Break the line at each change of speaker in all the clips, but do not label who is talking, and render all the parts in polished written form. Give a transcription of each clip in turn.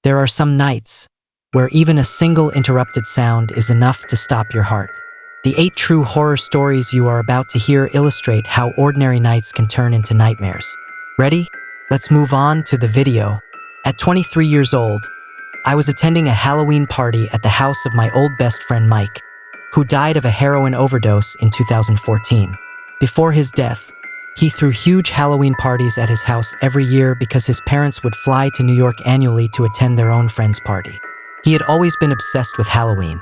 There are some nights where even a single interrupted sound is enough to stop your heart. The 8 true horror stories you are about to hear illustrate how ordinary nights can turn into nightmares. Ready? Let's move on to the video. At 23 years old, I was attending a Halloween party at the house of my old best friend Mike, who died of a heroin overdose in 2014. Before his death, he threw huge Halloween parties at his house every year because his parents would fly to New York annually to attend their own friend's party. He had always been obsessed with Halloween,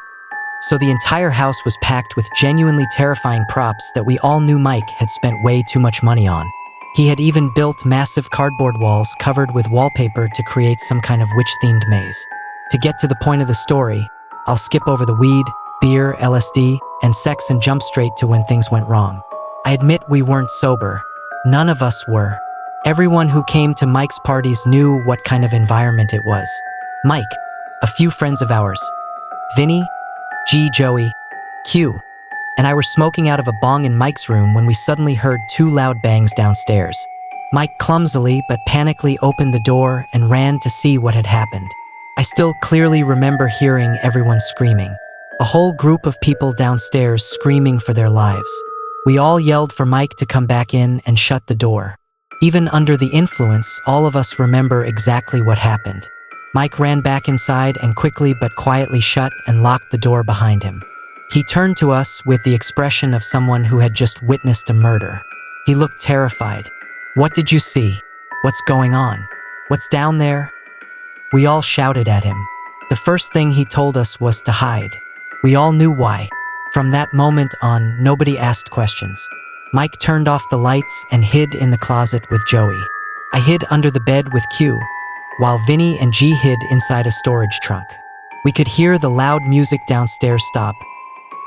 so the entire house was packed with genuinely terrifying props that we all knew Mike had spent way too much money on. He had even built massive cardboard walls covered with wallpaper to create some kind of witch-themed maze. To get to the point of the story, I'll skip over the weed, beer, LSD, and sex and jump straight to when things went wrong. I admit we weren't sober. None of us were. Everyone who came to Mike's parties knew what kind of environment it was. Mike, a few friends of ours, Vinny, G, Joey, Q, and I were smoking out of a bong in Mike's room when we suddenly heard 2 loud bangs downstairs. Mike clumsily but panically opened the door and ran to see what had happened. I still clearly remember hearing everyone screaming. A whole group of people downstairs screaming for their lives. We all yelled for Mike to come back in and shut the door. Even under the influence, all of us remember exactly what happened. Mike ran back inside and quickly but quietly shut and locked the door behind him. He turned to us with the expression of someone who had just witnessed a murder. He looked terrified. "What did you see? What's going on? What's down there?" We all shouted at him. The first thing he told us was to hide. We all knew why. From that moment on, nobody asked questions. Mike turned off the lights and hid in the closet with Joey. I hid under the bed with Q, while Vinny and G hid inside a storage trunk. We could hear the loud music downstairs stop,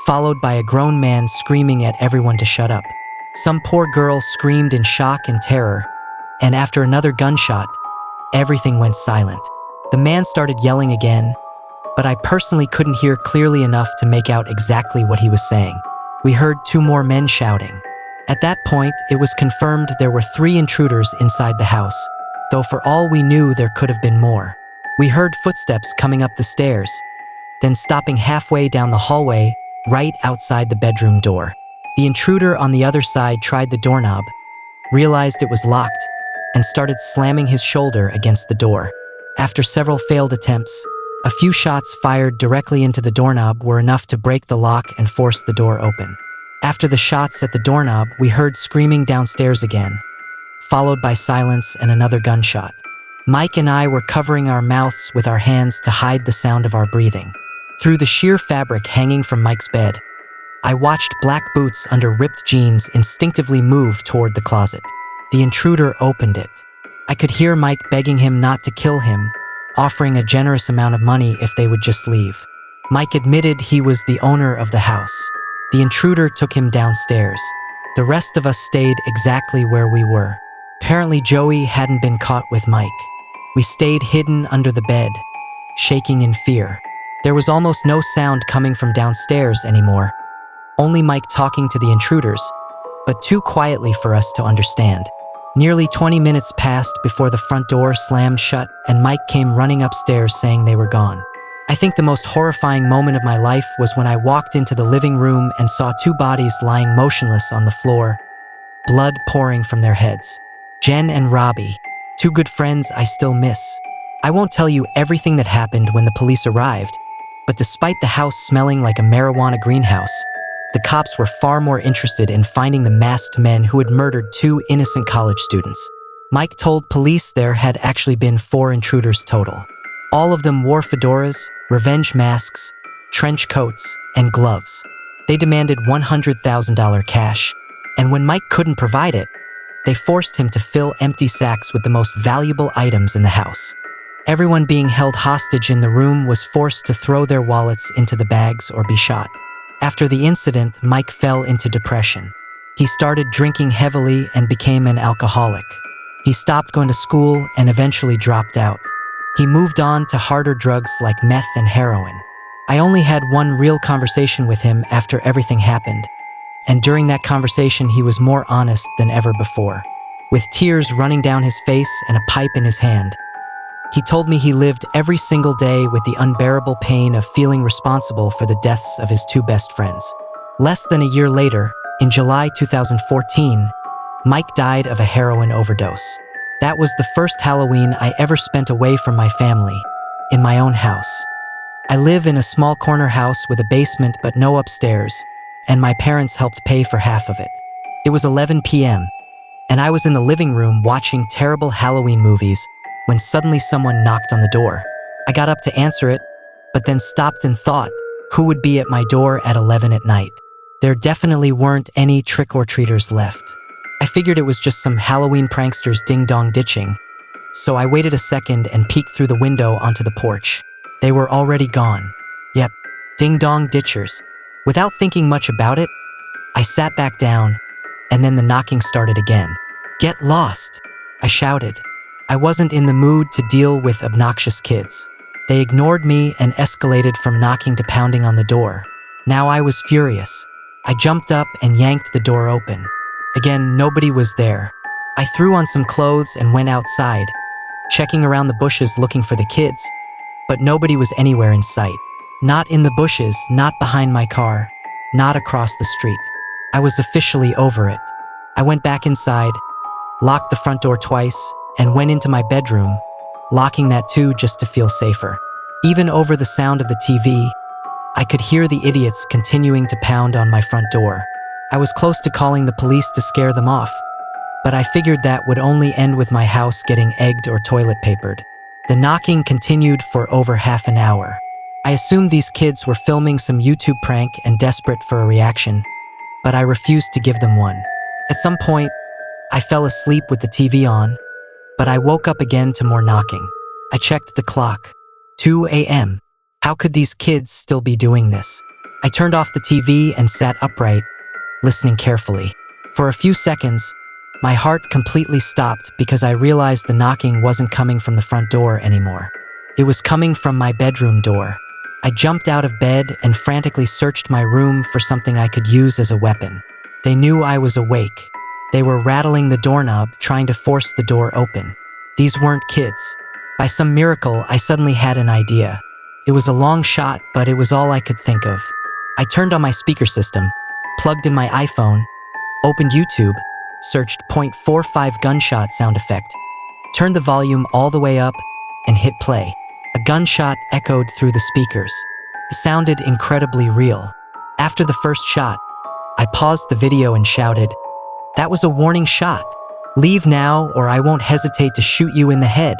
followed by a grown man screaming at everyone to shut up. Some poor girl screamed in shock and terror, and after another gunshot, everything went silent. The man started yelling again, but I personally couldn't hear clearly enough to make out exactly what he was saying. We heard 2 more men shouting. At that point, it was confirmed there were 3 intruders inside the house, though for all we knew there could have been more. We heard footsteps coming up the stairs, then stopping halfway down the hallway, right outside the bedroom door. The intruder on the other side tried the doorknob, realized it was locked, and started slamming his shoulder against the door. After several failed attempts, a few shots fired directly into the doorknob were enough to break the lock and force the door open. After the shots at the doorknob, we heard screaming downstairs again, followed by silence and another gunshot. Mike and I were covering our mouths with our hands to hide the sound of our breathing. Through the sheer fabric hanging from Mike's bed, I watched black boots under ripped jeans instinctively move toward the closet. The intruder opened it. I could hear Mike begging him not to kill him, offering a generous amount of money if they would just leave. Mike admitted he was the owner of the house. The intruder took him downstairs. The rest of us stayed exactly where we were. Apparently Joey hadn't been caught with Mike. We stayed hidden under the bed, shaking in fear. There was almost no sound coming from downstairs anymore, only Mike talking to the intruders, but too quietly for us to understand. Nearly 20 minutes passed before the front door slammed shut and Mike came running upstairs saying they were gone. I think the most horrifying moment of my life was when I walked into the living room and saw 2 bodies lying motionless on the floor, blood pouring from their heads. Jen and Robbie, 2 good friends I still miss. I won't tell you everything that happened when the police arrived, but despite the house smelling like a marijuana greenhouse, the cops were far more interested in finding the masked men who had murdered 2 innocent college students. Mike told police there had actually been 4 intruders total. All of them wore fedoras, revenge masks, trench coats, and gloves. They demanded $100,000 cash, and when Mike couldn't provide it, they forced him to fill empty sacks with the most valuable items in the house. Everyone being held hostage in the room was forced to throw their wallets into the bags or be shot. After the incident, Mike fell into depression. He started drinking heavily and became an alcoholic. He stopped going to school and eventually dropped out. He moved on to harder drugs like meth and heroin. I only had one real conversation with him after everything happened, and during that conversation he was more honest than ever before. With tears running down his face and a pipe in his hand, He told me he lived every single day with the unbearable pain of feeling responsible for the deaths of his two best friends. Less than a year later, in July 2014, Mike died of a heroin overdose. That was the first Halloween I ever spent away from my family, in my own house. I live in a small corner house with a basement but no upstairs, and my parents helped pay for half of it. It was 11 p.m., and I was in the living room watching terrible Halloween movies when suddenly someone knocked on the door. I got up to answer it, but then stopped and thought, who would be at my door at 11 at night? There definitely weren't any trick-or-treaters left. I figured it was just some Halloween pranksters ding-dong ditching, so I waited a second and peeked through the window onto the porch. They were already gone. Yep, ding-dong ditchers. Without thinking much about it, I sat back down, and then the knocking started again. "Get lost," I shouted. I wasn't in the mood to deal with obnoxious kids. They ignored me and escalated from knocking to pounding on the door. Now I was furious. I jumped up and yanked the door open. Again, nobody was there. I threw on some clothes and went outside, checking around the bushes looking for the kids, but nobody was anywhere in sight. Not in the bushes, not behind my car, not across the street. I was officially over it. I went back inside, locked the front door twice, and went into my bedroom, locking that too just to feel safer. Even over the sound of the TV, I could hear the idiots continuing to pound on my front door. I was close to calling the police to scare them off, but I figured that would only end with my house getting egged or toilet papered. The knocking continued for over half an hour. I assumed these kids were filming some YouTube prank and desperate for a reaction, but I refused to give them one. At some point, I fell asleep with the TV on, but I woke up again to more knocking. I checked the clock. 2 a.m. How could these kids still be doing this? I turned off the TV and sat upright, listening carefully. For a few seconds, my heart completely stopped because I realized the knocking wasn't coming from the front door anymore. It was coming from my bedroom door. I jumped out of bed and frantically searched my room for something I could use as a weapon. They knew I was awake. They were rattling the doorknob, trying to force the door open. These weren't kids. By some miracle, I suddenly had an idea. It was a long shot, but it was all I could think of. I turned on my speaker system, plugged in my iPhone, opened YouTube, searched .45 gunshot sound effect, turned the volume all the way up, and hit play. A gunshot echoed through the speakers. It sounded incredibly real. After the first shot, I paused the video and shouted, "That was a warning shot. Leave now or I won't hesitate to shoot you in the head."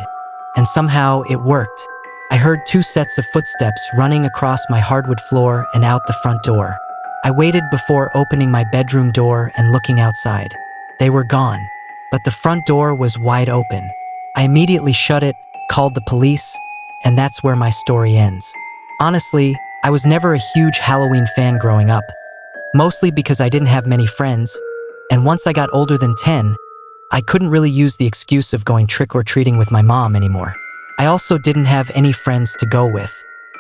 And somehow it worked. I heard 2 sets of footsteps running across my hardwood floor and out the front door. I waited before opening my bedroom door and looking outside. They were gone, but the front door was wide open. I immediately shut it, called the police, and that's where my story ends. Honestly, I was never a huge Halloween fan growing up, mostly because I didn't have many friends, and once I got older than 10, I couldn't really use the excuse of going trick-or-treating with my mom anymore. I also didn't have any friends to go with.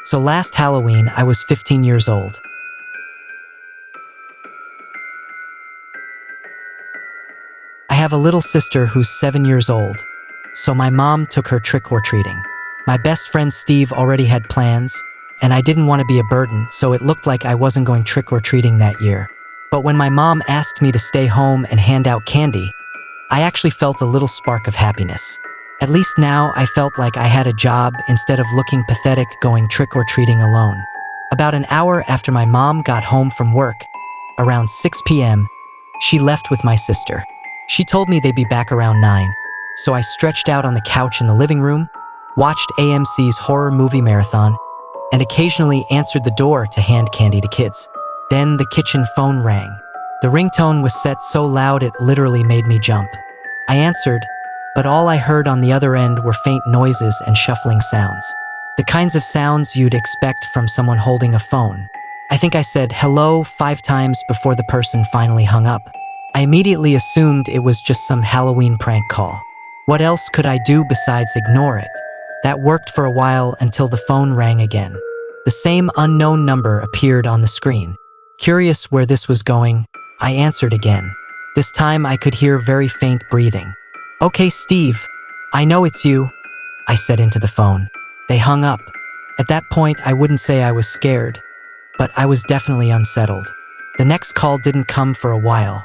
So last Halloween, I was 15 years old. I have a little sister who's 7 years old, so my mom took her trick-or-treating. My best friend Steve already had plans, and I didn't want to be a burden, so it looked like I wasn't going trick-or-treating that year. But when my mom asked me to stay home and hand out candy, I actually felt a little spark of happiness. At least now I felt like I had a job instead of looking pathetic going trick-or-treating alone. About an hour after my mom got home from work, around 6 p.m., she left with my sister. She told me they'd be back around 9, so I stretched out on the couch in the living room, watched AMC's horror movie marathon, and occasionally answered the door to hand candy to kids. Then the kitchen phone rang. The ringtone was set so loud it literally made me jump. I answered, but all I heard on the other end were faint noises and shuffling sounds. The kinds of sounds you'd expect from someone holding a phone. I think I said hello 5 times before the person finally hung up. I immediately assumed it was just some Halloween prank call. What else could I do besides ignore it? That worked for a while until the phone rang again. The same unknown number appeared on the screen. Curious where this was going, I answered again. This time I could hear very faint breathing. "Okay, Steve, I know it's you. I said into the phone. They hung up. At that point, I wouldn't say I was scared, but I was definitely unsettled. The next call didn't come for a while.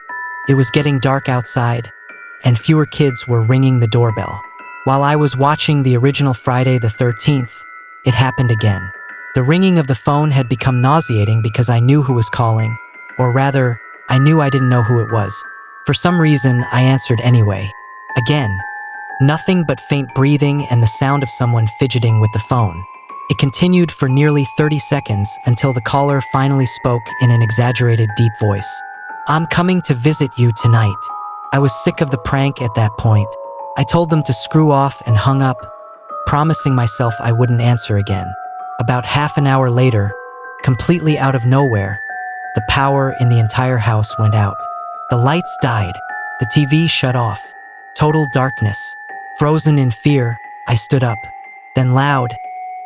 It was getting dark outside, and fewer kids were ringing the doorbell. While I was watching the original Friday the 13th, it happened again. The ringing of the phone had become nauseating because I knew who was calling, or rather, I knew I didn't know who it was. For some reason, I answered anyway. Again. Nothing but faint breathing and the sound of someone fidgeting with the phone. It continued for nearly 30 seconds until the caller finally spoke in an exaggerated deep voice. "I'm coming to visit you tonight." I was sick of the prank at that point. I told them to screw off and hung up, promising myself I wouldn't answer again. About half an hour later, completely out of nowhere, the power in the entire house went out. The lights died. The TV shut off. Total darkness. Frozen in fear, I stood up. Then loud,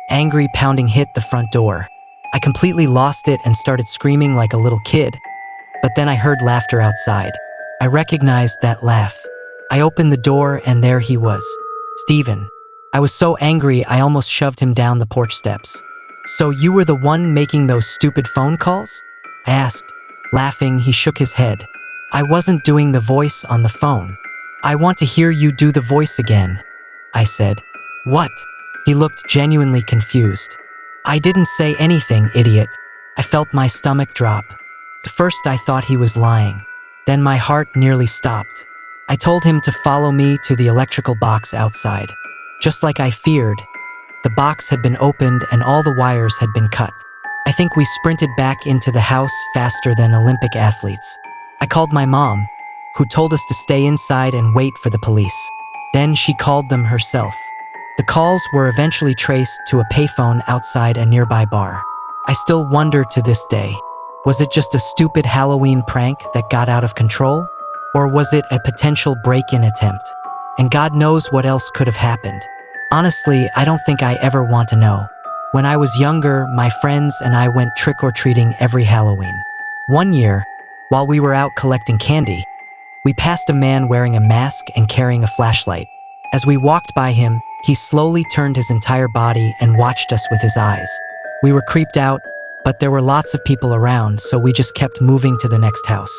angry pounding hit the front door. I completely lost it and started screaming like a little kid, but then I heard laughter outside. I recognized that laugh. I opened the door and there he was, Steven. I was so angry I almost shoved him down the porch steps. "So you were the one making those stupid phone calls?" I asked. Laughing, he shook his head. "I wasn't doing the voice on the phone." "I want to hear you do the voice again," I said. "What?" He looked genuinely confused. "I didn't say anything, idiot." I felt my stomach drop. At first I thought he was lying. Then my heart nearly stopped. I told him to follow me to the electrical box outside. Just like I feared, the box had been opened and all the wires had been cut. I think we sprinted back into the house faster than Olympic athletes. I called my mom, who told us to stay inside and wait for the police. Then she called them herself. The calls were eventually traced to a payphone outside a nearby bar. I still wonder to this day, was it just a stupid Halloween prank that got out of control? Or was it a potential break-in attempt? And God knows what else could have happened. Honestly, I don't think I ever want to know. When I was younger, my friends and I went trick-or-treating every Halloween. One year, while we were out collecting candy, we passed a man wearing a mask and carrying a flashlight. As we walked by him, he slowly turned his entire body and watched us with his eyes. We were creeped out, but there were lots of people around, so we just kept moving to the next house.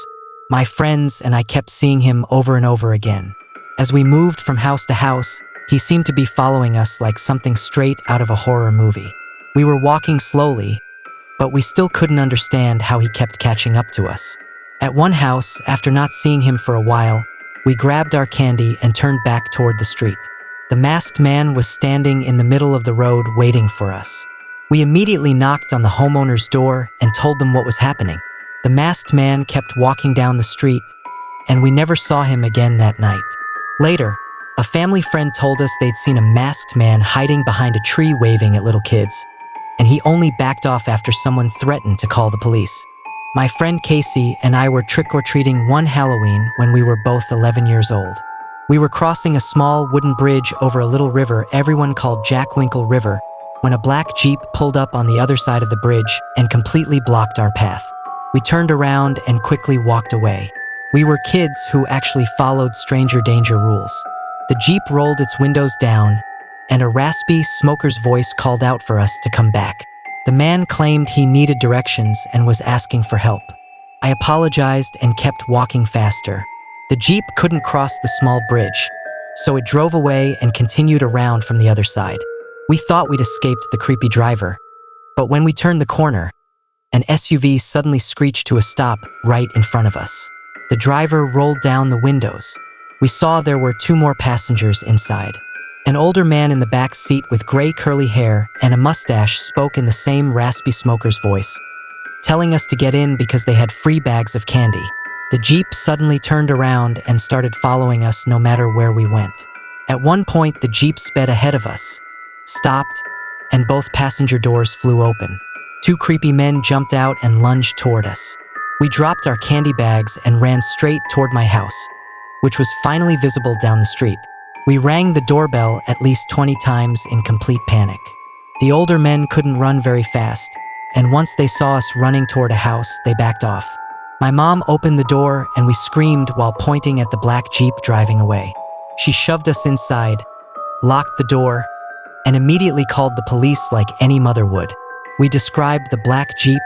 My friends and I kept seeing him over and over again. As we moved from house to house, he seemed to be following us like something straight out of a horror movie. We were walking slowly, but we still couldn't understand how he kept catching up to us. At one house, after not seeing him for a while, we grabbed our candy and turned back toward the street. The masked man was standing in the middle of the road waiting for us. We immediately knocked on the homeowner's door and told them what was happening. The masked man kept walking down the street, and we never saw him again that night. Later, a family friend told us they'd seen a masked man hiding behind a tree waving at little kids, and he only backed off after someone threatened to call the police. My friend Casey and I were trick-or-treating one Halloween when we were both 11 years old. We were crossing a small wooden bridge over a little river everyone called Jackwinkle River when a black Jeep pulled up on the other side of the bridge and completely blocked our path. We turned around and quickly walked away. We were kids who actually followed stranger danger rules. The Jeep rolled its windows down, and a raspy smoker's voice called out for us to come back. The man claimed he needed directions and was asking for help. I apologized and kept walking faster. The Jeep couldn't cross the small bridge, so it drove away and continued around from the other side. We thought we'd escaped the creepy driver, but when we turned the corner, an SUV suddenly screeched to a stop right in front of us. The driver rolled down the windows. We saw there were 2 more passengers inside. An older man in the back seat with gray curly hair and a mustache spoke in the same raspy smoker's voice, telling us to get in because they had free bags of candy. The Jeep suddenly turned around and started following us no matter where we went. At one point, the Jeep sped ahead of us, stopped, and both passenger doors flew open. 2 creepy men jumped out and lunged toward us. We dropped our candy bags and ran straight toward my house, which was finally visible down the street. We rang the doorbell at least 20 times in complete panic. The older men couldn't run very fast, and once they saw us running toward a house, they backed off. My mom opened the door and we screamed while pointing at the black Jeep driving away. She shoved us inside, locked the door, and immediately called the police like any mother would. We described the black Jeep,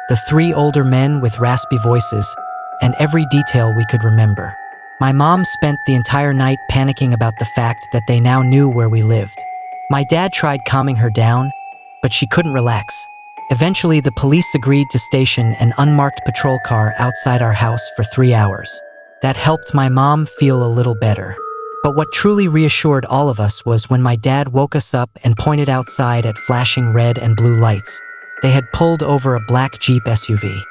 the three older men with raspy voices, and every detail we could remember. My mom spent the entire night panicking about the fact that they now knew where we lived. My dad tried calming her down, but she couldn't relax. Eventually, the police agreed to station an unmarked patrol car outside our house for 3 hours. That helped my mom feel a little better. But what truly reassured all of us was when my dad woke us up and pointed outside at flashing red and blue lights. They had pulled over a black Jeep SUV.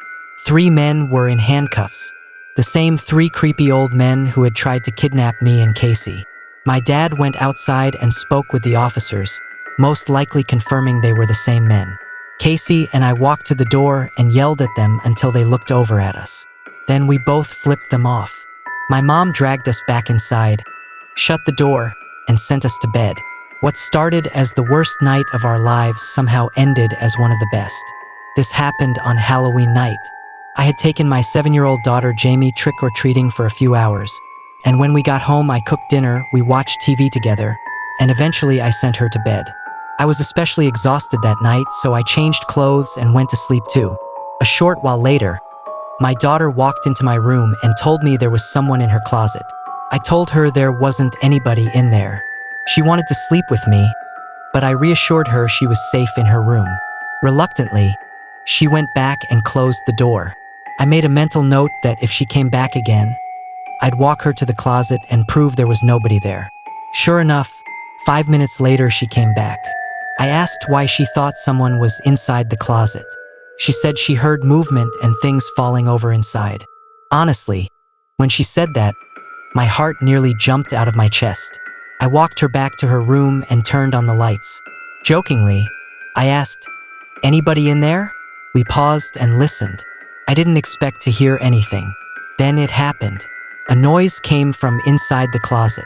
3 men were in handcuffs. The same 3 creepy old men who had tried to kidnap me and Casey. My dad went outside and spoke with the officers, most likely confirming they were the same men. Casey and I walked to the door and yelled at them until they looked over at us. Then we both flipped them off. My mom dragged us back inside, shut the door, and sent us to bed. What started as the worst night of our lives somehow ended as one of the best. This happened on Halloween night. I had taken my 7-year-old daughter Jamie trick-or-treating for a few hours, and when we got home I cooked dinner, we watched TV together, and eventually I sent her to bed. I was especially exhausted that night, so I changed clothes and went to sleep too. A short while later, my daughter walked into my room and told me there was someone in her closet. I told her there wasn't anybody in there. She wanted to sleep with me, but I reassured her she was safe in her room. Reluctantly, she went back and closed the door. I made a mental note that if she came back again, I'd walk her to the closet and prove there was nobody there. Sure enough, 5 minutes later she came back. I asked why she thought someone was inside the closet. She said she heard movement and things falling over inside. Honestly, when she said that, my heart nearly jumped out of my chest. I walked her back to her room and turned on the lights. Jokingly, I asked, "Anybody in there?" We paused and listened. I didn't expect to hear anything. Then it happened. A noise came from inside the closet.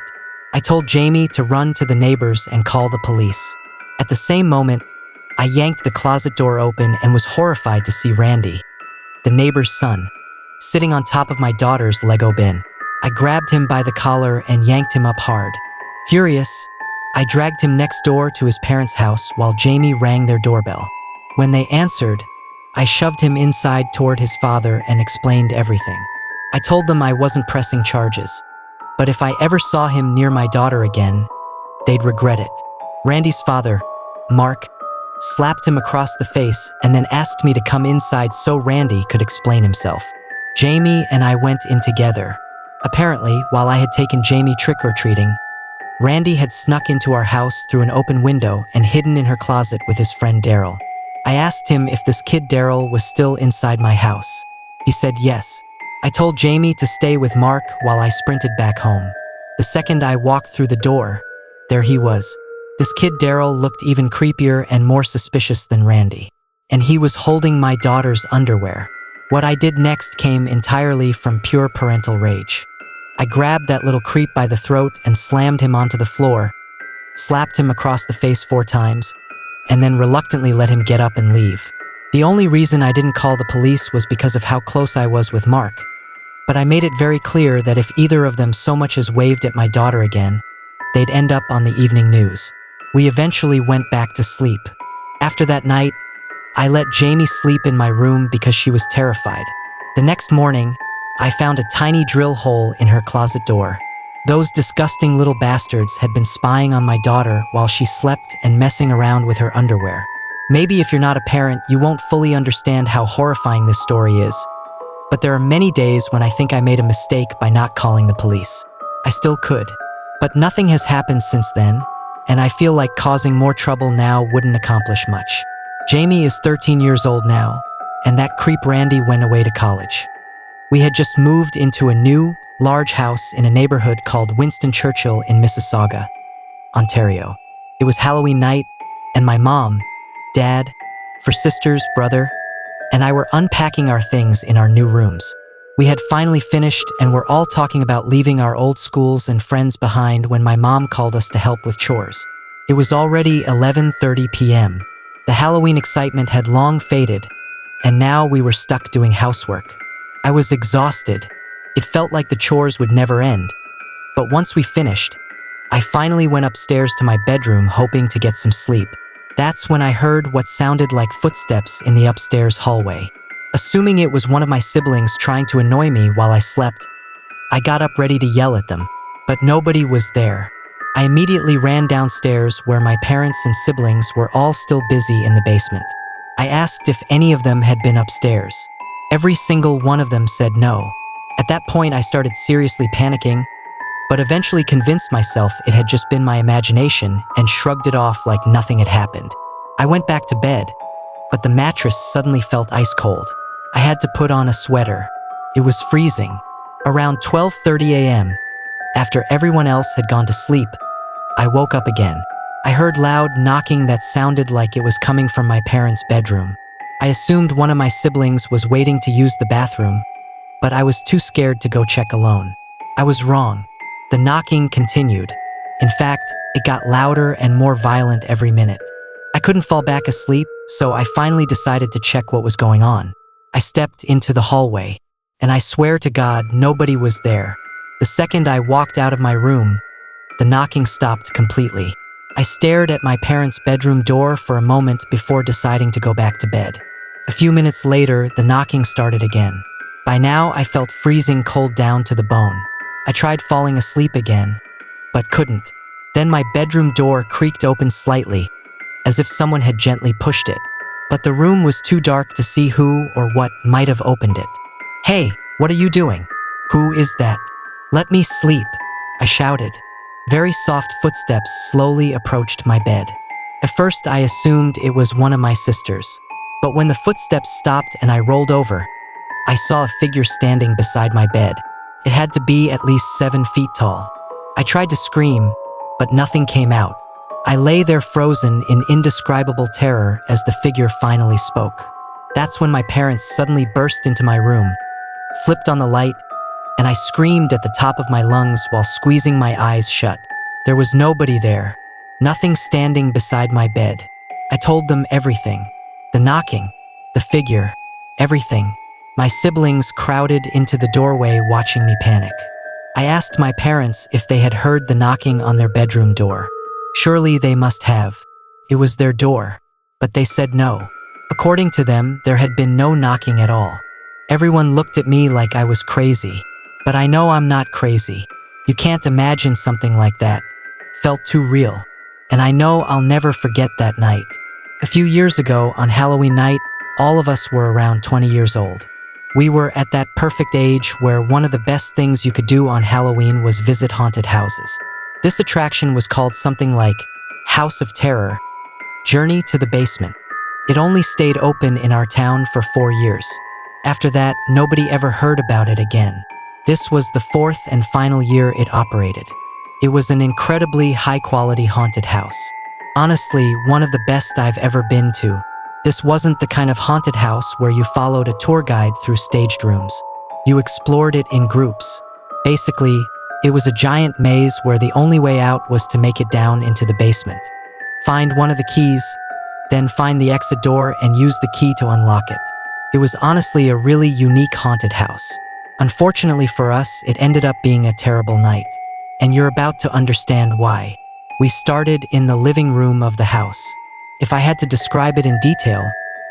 I told Jamie to run to the neighbors and call the police. At the same moment, I yanked the closet door open and was horrified to see Randy, the neighbor's son, sitting on top of my daughter's Lego bin. I grabbed him by the collar and yanked him up hard. Furious, I dragged him next door to his parents' house while Jamie rang their doorbell. When they answered, I shoved him inside toward his father and explained everything. I told them I wasn't pressing charges, but if I ever saw him near my daughter again, they'd regret it. Randy's father, Mark, slapped him across the face and then asked me to come inside so Randy could explain himself. Jamie and I went in together. Apparently, while I had taken Jamie trick-or-treating, Randy had snuck into our house through an open window and hidden in her closet with his friend Daryl. I asked him if this kid Daryl was still inside my house. He said yes. I told Jamie to stay with Mark while I sprinted back home. The second I walked through the door, there he was. This kid Daryl looked even creepier and more suspicious than Randy. And he was holding my daughter's underwear. What I did next came entirely from pure parental rage. I grabbed that little creep by the throat and slammed him onto the floor, slapped him across the face 4 times, and then reluctantly let him get up and leave. The only reason I didn't call the police was because of how close I was with Mark. But I made it very clear that if either of them so much as waved at my daughter again, they'd end up on the evening news. We eventually went back to sleep. After that night, I let Jamie sleep in my room because she was terrified. The next morning, I found a tiny drill hole in her closet door. Those disgusting little bastards had been spying on my daughter while she slept and messing around with her underwear. Maybe if you're not a parent, you won't fully understand how horrifying this story is. But there are many days when I think I made a mistake by not calling the police. I still could. But nothing has happened since then, and I feel like causing more trouble now wouldn't accomplish much. Jamie is 13 years old now, and that creep Randy went away to college. We had just moved into a new, large house in a neighborhood called Winston Churchill in Mississauga, Ontario. It was Halloween night, and my mom, dad, for sisters, brother, and I were unpacking our things in our new rooms. We had finally finished and were all talking about leaving our old schools and friends behind when my mom called us to help with chores. It was already 11:30 p.m. The Halloween excitement had long faded, and now we were stuck doing housework. I was exhausted. It felt like the chores would never end. But once we finished, I finally went upstairs to my bedroom hoping to get some sleep. That's when I heard what sounded like footsteps in the upstairs hallway. Assuming it was one of my siblings trying to annoy me while I slept, I got up ready to yell at them, but nobody was there. I immediately ran downstairs where my parents and siblings were all still busy in the basement. I asked if any of them had been upstairs. Every single one of them said no. At that point, I started seriously panicking, but eventually convinced myself it had just been my imagination and shrugged it off like nothing had happened. I went back to bed, but the mattress suddenly felt ice cold. I had to put on a sweater. It was freezing. Around 12:30 a.m., after everyone else had gone to sleep, I woke up again. I heard loud knocking that sounded like it was coming from my parents' bedroom. I assumed one of my siblings was waiting to use the bathroom, but I was too scared to go check alone. I was wrong. The knocking continued. In fact, it got louder and more violent every minute. I couldn't fall back asleep, so I finally decided to check what was going on. I stepped into the hallway, and I swear to God, nobody was there. The second I walked out of my room, the knocking stopped completely. I stared at my parents' bedroom door for a moment before deciding to go back to bed. A few minutes later, the knocking started again. By now, I felt freezing cold down to the bone. I tried falling asleep again, but couldn't. Then my bedroom door creaked open slightly, as if someone had gently pushed it. But the room was too dark to see who or what might have opened it. "Hey, what are you doing? Who is that? Let me sleep," I shouted. Very soft footsteps slowly approached my bed. At first, I assumed it was one of my sisters. But when the footsteps stopped and I rolled over, I saw a figure standing beside my bed. It had to be at least 7 feet tall. I tried to scream, but nothing came out. I lay there frozen in indescribable terror as the figure finally spoke. That's when my parents suddenly burst into my room, flipped on the light, and I screamed at the top of my lungs while squeezing my eyes shut. There was nobody there, nothing standing beside my bed. I told them everything. The knocking, the figure, everything. My siblings crowded into the doorway watching me panic. I asked my parents if they had heard the knocking on their bedroom door. Surely they must have. It was their door. But they said no. According to them, there had been no knocking at all. Everyone looked at me like I was crazy. But I know I'm not crazy. You can't imagine something like that. Felt too real. And I know I'll never forget that night. A few years ago, on Halloween night, all of us were around 20 years old. We were at that perfect age where one of the best things you could do on Halloween was visit haunted houses. This attraction was called something like House of Terror, Journey to the Basement. It only stayed open in our town for 4 years. After that, nobody ever heard about it again. This was the 4th and final year it operated. It was an incredibly high-quality haunted house. Honestly, one of the best I've ever been to. This wasn't the kind of haunted house where you followed a tour guide through staged rooms. You explored it in groups. Basically, it was a giant maze where the only way out was to make it down into the basement. Find one of the keys, then find the exit door and use the key to unlock it. It was honestly a really unique haunted house. Unfortunately for us, it ended up being a terrible night. And you're about to understand why. We started in the living room of the house. If I had to describe it in detail,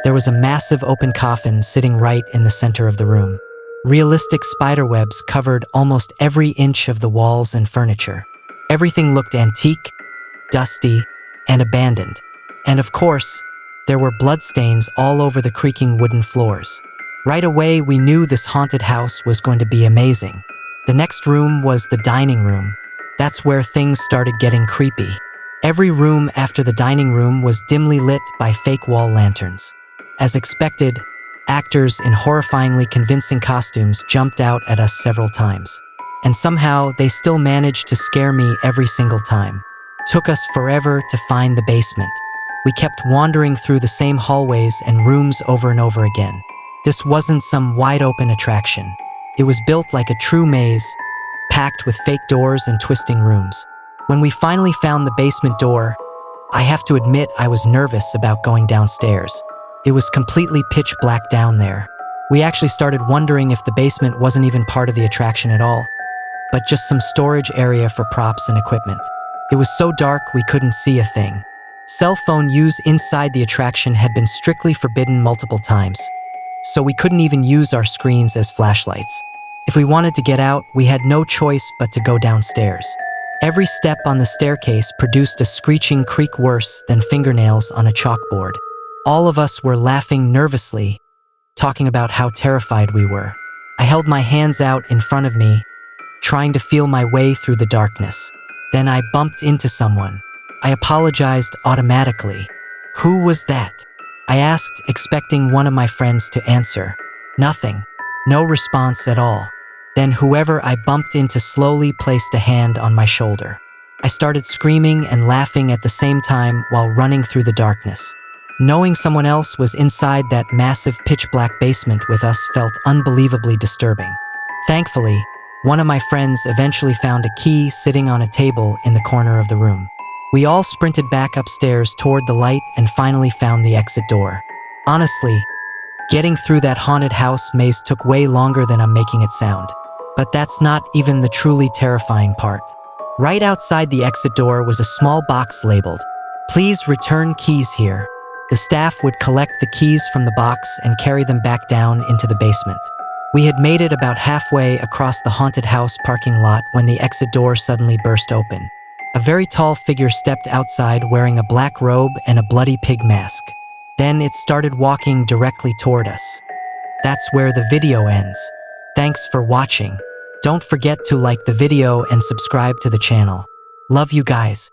there was a massive open coffin sitting right in the center of the room. Realistic spiderwebs covered almost every inch of the walls and furniture. Everything looked antique, dusty, and abandoned. And of course, there were bloodstains all over the creaking wooden floors. Right away, we knew this haunted house was going to be amazing. The next room was the dining room. That's where things started getting creepy. Every room after the dining room was dimly lit by fake wall lanterns. As expected, actors in horrifyingly convincing costumes jumped out at us several times. And somehow, they still managed to scare me every single time. Took us forever to find the basement. We kept wandering through the same hallways and rooms over and over again. This wasn't some wide-open attraction. It was built like a true maze, packed with fake doors and twisting rooms. When we finally found the basement door, I have to admit I was nervous about going downstairs. It was completely pitch black down there. We actually started wondering if the basement wasn't even part of the attraction at all, but just some storage area for props and equipment. It was so dark we couldn't see a thing. Cell phone use inside the attraction had been strictly forbidden multiple times, so we couldn't even use our screens as flashlights. If we wanted to get out, we had no choice but to go downstairs. Every step on the staircase produced a screeching creak worse than fingernails on a chalkboard. All of us were laughing nervously, talking about how terrified we were. I held my hands out in front of me, trying to feel my way through the darkness. Then I bumped into someone. I apologized automatically. "Who was that?" I asked, expecting one of my friends to answer. Nothing. No response at all. Then whoever I bumped into slowly placed a hand on my shoulder. I started screaming and laughing at the same time while running through the darkness. Knowing someone else was inside that massive pitch-black basement with us felt unbelievably disturbing. Thankfully, one of my friends eventually found a key sitting on a table in the corner of the room. We all sprinted back upstairs toward the light and finally found the exit door. Honestly, getting through that haunted house maze took way longer than I'm making it sound. But that's not even the truly terrifying part. Right outside the exit door was a small box labeled, "Please return keys here." The staff would collect the keys from the box and carry them back down into the basement. We had made it about halfway across the haunted house parking lot when the exit door suddenly burst open. A very tall figure stepped outside wearing a black robe and a bloody pig mask. Then it started walking directly toward us. That's where the video ends. Thanks for watching. Don't forget to like the video and subscribe to the channel. Love you guys.